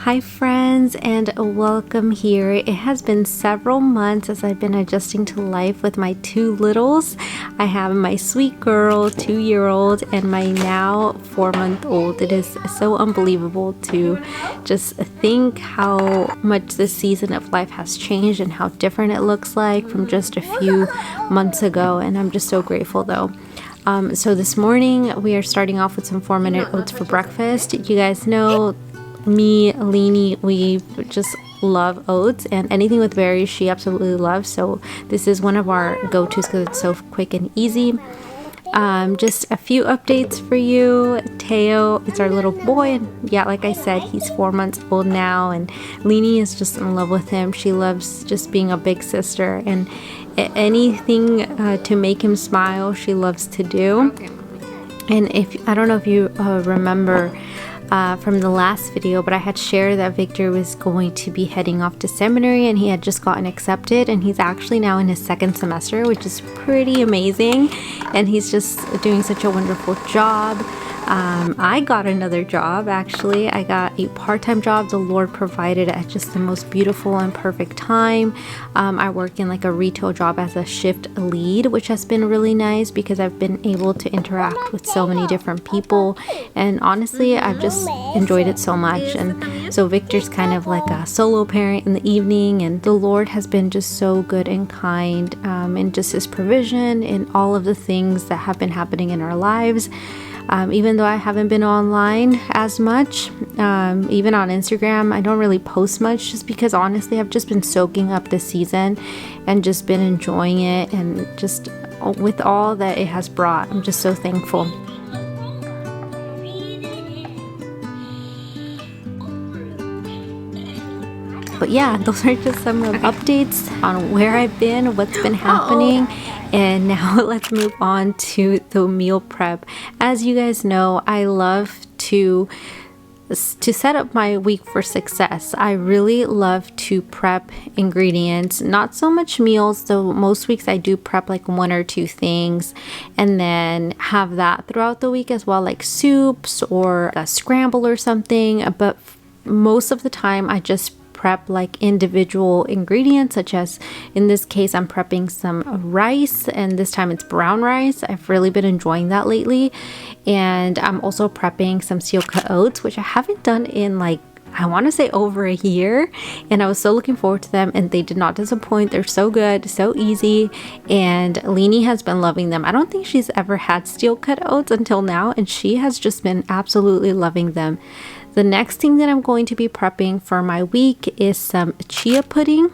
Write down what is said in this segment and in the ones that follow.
Hi friends, and welcome here. It has been several months as I've been adjusting to life with my two littles. I have my sweet girl, 2-year-old, and my now 4-month-old. It is so unbelievable to just think how much this season of life has changed and how different it looks like from just a few months ago, and I'm just so grateful though. So this morning we are starting off with some 4-minute oats for breakfast. You guys know me, Leanie, we just love oats, and anything with berries she absolutely loves, so this is one of our go-tos because it's so quick and easy. Just a few updates for you. Teo is our little boy, and yeah, like I said, he's 4 months old now, and Leanie is just in love with him. She loves just being a big sister, and anything to make him smile she loves to do. And I don't know if you remember from the last video, but I had shared that Victor was going to be heading off to seminary, and he had just gotten accepted, and he's actually now in his 2nd semester, which is pretty amazing, and he's just doing such a wonderful job. I got another job. Actually, I got a part-time job the Lord provided at just the most beautiful and perfect time. I work in like a retail job as a shift lead, which has been really nice because I've been able to interact with so many different people, and honestly I've just enjoyed it so much. And so Victor's kind of like a solo parent in the evening, and the Lord has been just so good and kind, and just his provision in all of the things that have been happening in our lives. Even though I haven't been online as much, even on Instagram, I don't really post much just because honestly I've just been soaking up this season and just been enjoying it, and just with all that it has brought, I'm just so thankful. But yeah, those are just some updates on where I've been, what's been happening. And now let's move on to the meal prep. As you guys know, I love to set up my week for success. I really love to prep ingredients, not so much meals, though most weeks I do prep like 1 or 2 things and then have that throughout the week as well, like soups or a scramble or something. But most of the time I just prep like individual ingredients, such as in this case I'm prepping some rice, and this time it's brown rice. I've really been enjoying that lately. And I'm also prepping some steel cut oats, which I haven't done in like, I want to say over a year, and I was so looking forward to them, and they did not disappoint. They're so good, so easy, and Leanie has been loving them. I don't think she's ever had steel cut oats until now, and she has just been absolutely loving them. The next thing that I'm going to be prepping for my week is some chia pudding.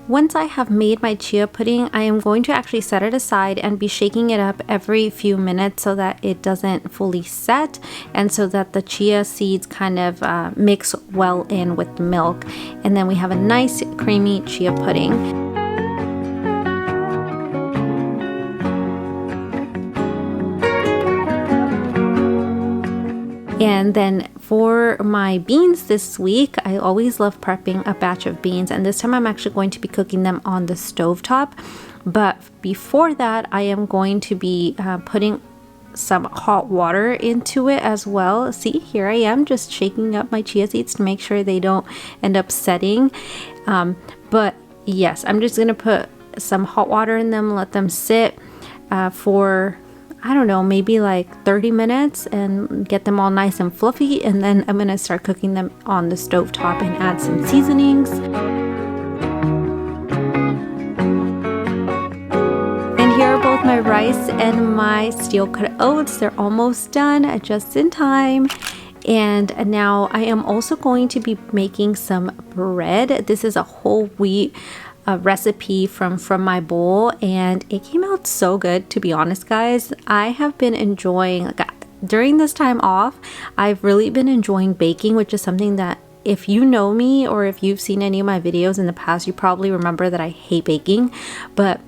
Once I have made my chia pudding, I am going to actually set it aside and be shaking it up every few minutes so that it doesn't fully set, and so that the chia seeds kind of mix well in with the milk, and then we have a nice creamy chia pudding. And then for my beans this week, I always love prepping a batch of beans, and this time I'm actually going to be cooking them on the stovetop. But before that, I am going to be putting some hot water into it as well. See, here I am just shaking up my chia seeds to make sure they don't end up setting. But yes, I'm just gonna put some hot water in them, let them sit for, I don't know, maybe like 30 minutes and get them all nice and fluffy, and then I'm gonna start cooking them on the stovetop and add some seasonings. And here are both my rice and my steel cut oats. They're almost done, just in time. And now I am also going to be making some bread. This is a whole wheat recipe from my bowl, and it came out so good, to be honest guys. I have been enjoying, like, during this time off, I've really been enjoying baking, which is something that if you know me or if you've seen any of my videos in the past, you probably remember that I hate baking. But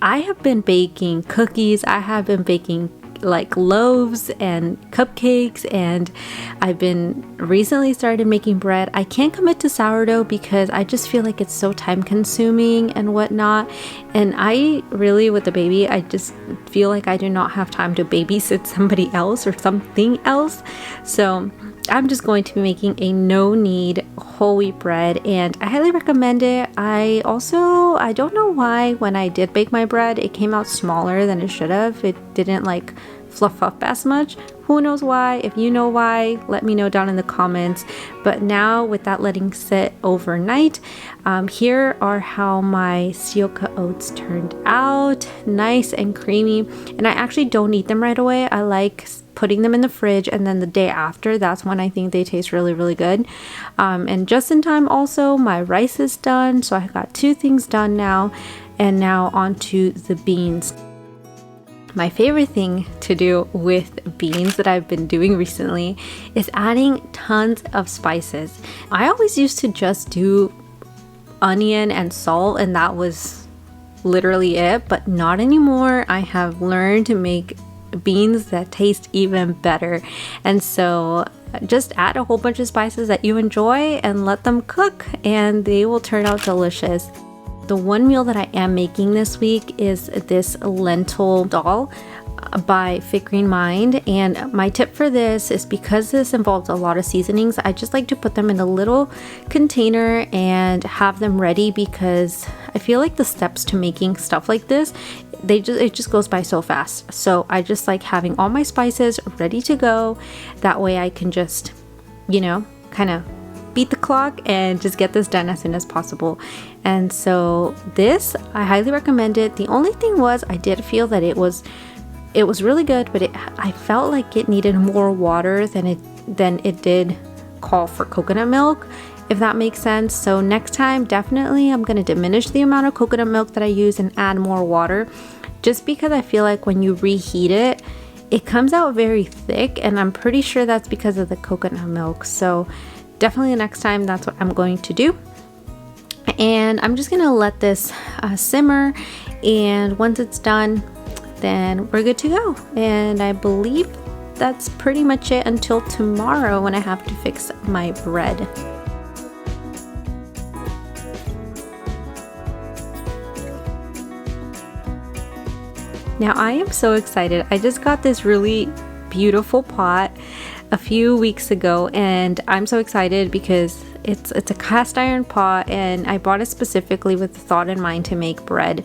I have been baking cookies, I have been baking like loaves and cupcakes, and I've been recently started making bread. I can't commit to sourdough because I just feel like it's so time consuming and whatnot, and I really, with the baby, I just feel like I do not have time to babysit somebody else or something else. So I'm just going to be making a no-knead whole wheat bread, and I highly recommend it. I don't know why when I did bake my bread, it came out smaller than it should have. It didn't like fluff up as much. Who knows why? If you know why, let me know down in the comments. But now with that letting sit overnight, here are how my steel cut oats turned out. Nice and creamy. And I actually don't eat them right away. I like putting them in the fridge, and then the day after, that's when I think they taste really, really good. And just in time also, my rice is done. So I got 2 things done now. And now onto the beans. My favorite thing to do with beans that I've been doing recently is adding tons of spices. I always used to just do onion and salt, and that was literally it, but not anymore. I have learned to make beans that taste even better. And so just add a whole bunch of spices that you enjoy and let them cook, and they will turn out delicious. The one meal that I am making this week is this lentil dahl by Fit Green Mind, and my tip for this is because this involves a lot of seasonings, I just like to put them in a little container and have them ready, because I feel like the steps to making stuff like this, it just goes by so fast. So I just like having all my spices ready to go. That way I can just, kind of beat the clock and just get this done as soon as possible. And so this, I highly recommend it. The only thing was I did feel that it was really good, but I felt like it needed more water than it did call for coconut milk, if that makes sense. So next time, definitely I'm going to diminish the amount of coconut milk that I use and add more water, just because I feel like when you reheat it, it comes out very thick, and I'm pretty sure that's because of the coconut milk. So definitely next time, that's what I'm going to do. And I'm just gonna let this simmer, and once it's done, then we're good to go. And I believe that's pretty much it until tomorrow, when I have to fix my bread. Now I am so excited. I just got this really beautiful pot a few weeks ago, and I'm so excited because it's a cast iron pot, and I bought it specifically with the thought in mind to make bread.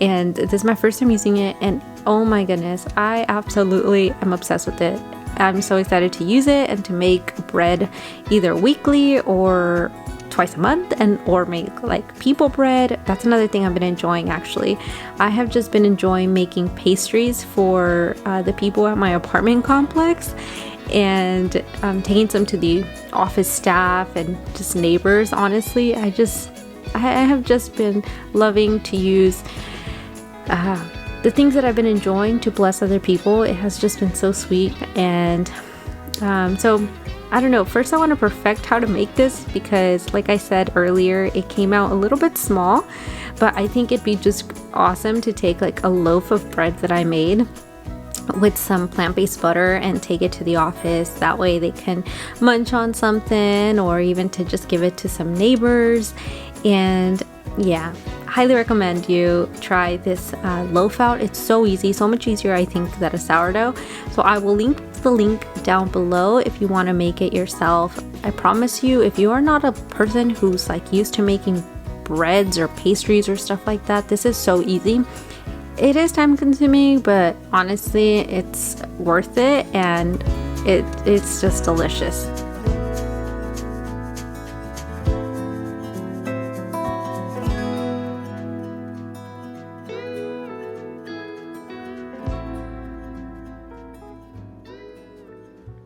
And this is my first time using it, and oh my goodness, I absolutely am obsessed with it. I'm so excited to use it and to make bread either weekly or twice a month, or make like people bread. That's another thing I've been enjoying actually. I have just been enjoying making pastries for the people at my apartment complex, and taking some to the office staff and just neighbors. Honestly, I have just been loving to use the things that I've been enjoying to bless other people. It has just been so sweet. And so I don't know, first I want to perfect how to make this, because like I said earlier, it came out a little bit small, but I think it'd be just awesome to take like a loaf of bread that I made with some plant-based butter and take it to the office. That way they can munch on something, or even to just give it to some neighbors. And yeah, highly recommend you try this loaf out. It's so easy, so much easier I think than a sourdough. So I will link the link down below if you want to make it yourself. I promise you, if you are not a person who's like used to making breads or pastries or stuff like that, this is so easy. It is time consuming, but honestly, it's worth it, and it's just delicious.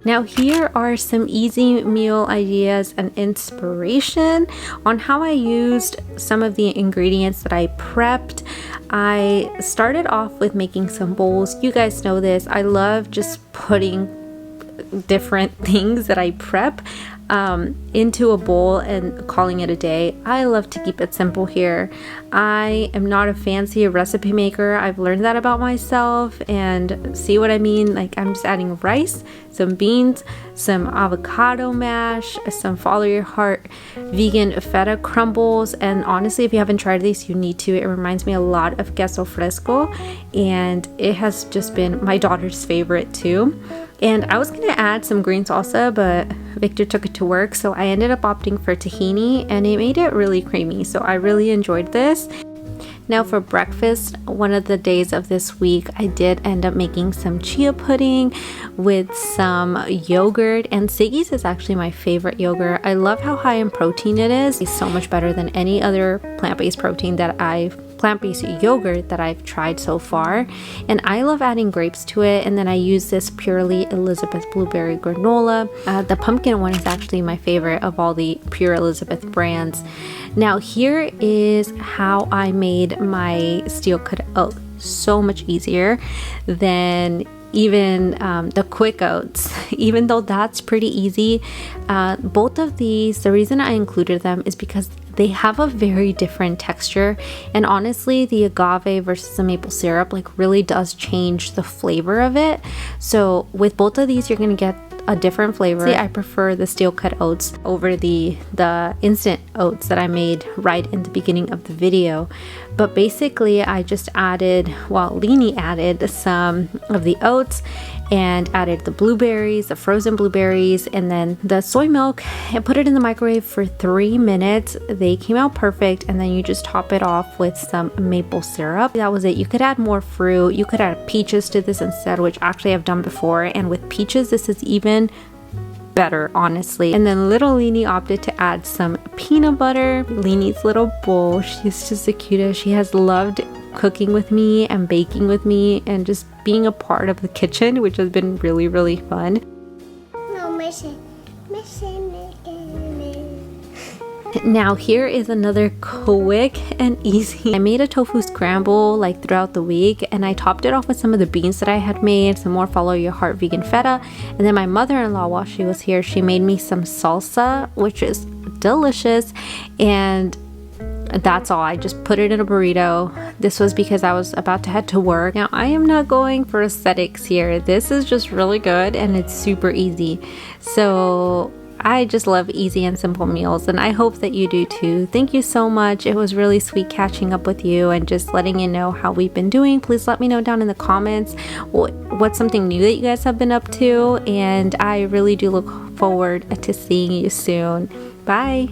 Now here are some easy meal ideas and inspiration on how I used some of the ingredients that I prepped. I started off with making some bowls. You guys know this. I love just putting different things that I prep into a bowl and calling it a day. I love to keep it simple here. I am not a fancy recipe maker. I've learned that about myself, and see what I mean? Like, I'm just adding rice, some beans, some avocado mash, some follow your heart vegan feta crumbles. And honestly, if you haven't tried these, you need to. It reminds me a lot of queso fresco, and it has just been my daughter's favorite too. And I was gonna add some green salsa, but Victor took it to work, so I ended up opting for tahini, and it made it really creamy, so I really enjoyed this. Now for breakfast, one of the days of this week, I did end up making some chia pudding with some yogurt, and Siggi's is actually my favorite yogurt. I love how high in protein it is. It's so much better than any other plant-based yogurt that I've tried so far. And I love adding grapes to it, and then I use this Purely Elizabeth blueberry granola. The pumpkin one is actually my favorite of all the Pure Elizabeth brands. Now here is how I made my steel cut oat. So much easier than even the quick oats, even though that's pretty easy. Both of these, the reason I included them is because they have a very different texture, and honestly the agave versus the maple syrup like really does change the flavor of it. So with both of these you're gonna get a different flavor. See, I prefer the steel cut oats over the instant oats that I made right in the beginning of the video. But basically I just added, well, Lini added some of the oats and added the blueberries, the frozen blueberries, and then the soy milk, and put it in the microwave for 3 minutes. They came out perfect, and then you just top it off with some maple syrup. That was it. You could add more fruit. You could add peaches to this instead, which actually I've done before, and with peaches this is even better, honestly. And then little Lini opted to add some peanut butter. Lini's little bowl, she's just the cutest. She has loved cooking with me and baking with me and just being a part of the kitchen, which has been really, really fun. No, Now here is another quick and easy. I made a tofu scramble like throughout the week, and I topped it off with some of the beans that I had made, some more Follow Your Heart vegan feta, and then my mother-in-law, while she was here, she made me some salsa, which is delicious. And that's all. I just put it in a burrito. This was because I was about to head to work. Now I am not going for aesthetics here. This is just really good and it's super easy. So I just love easy and simple meals, and I hope that you do too. Thank you so much. It was really sweet catching up with you and just letting you know how we've been doing. Please let me know down in the comments what's something new that you guys have been up to, and I really do look forward to seeing you soon. Bye.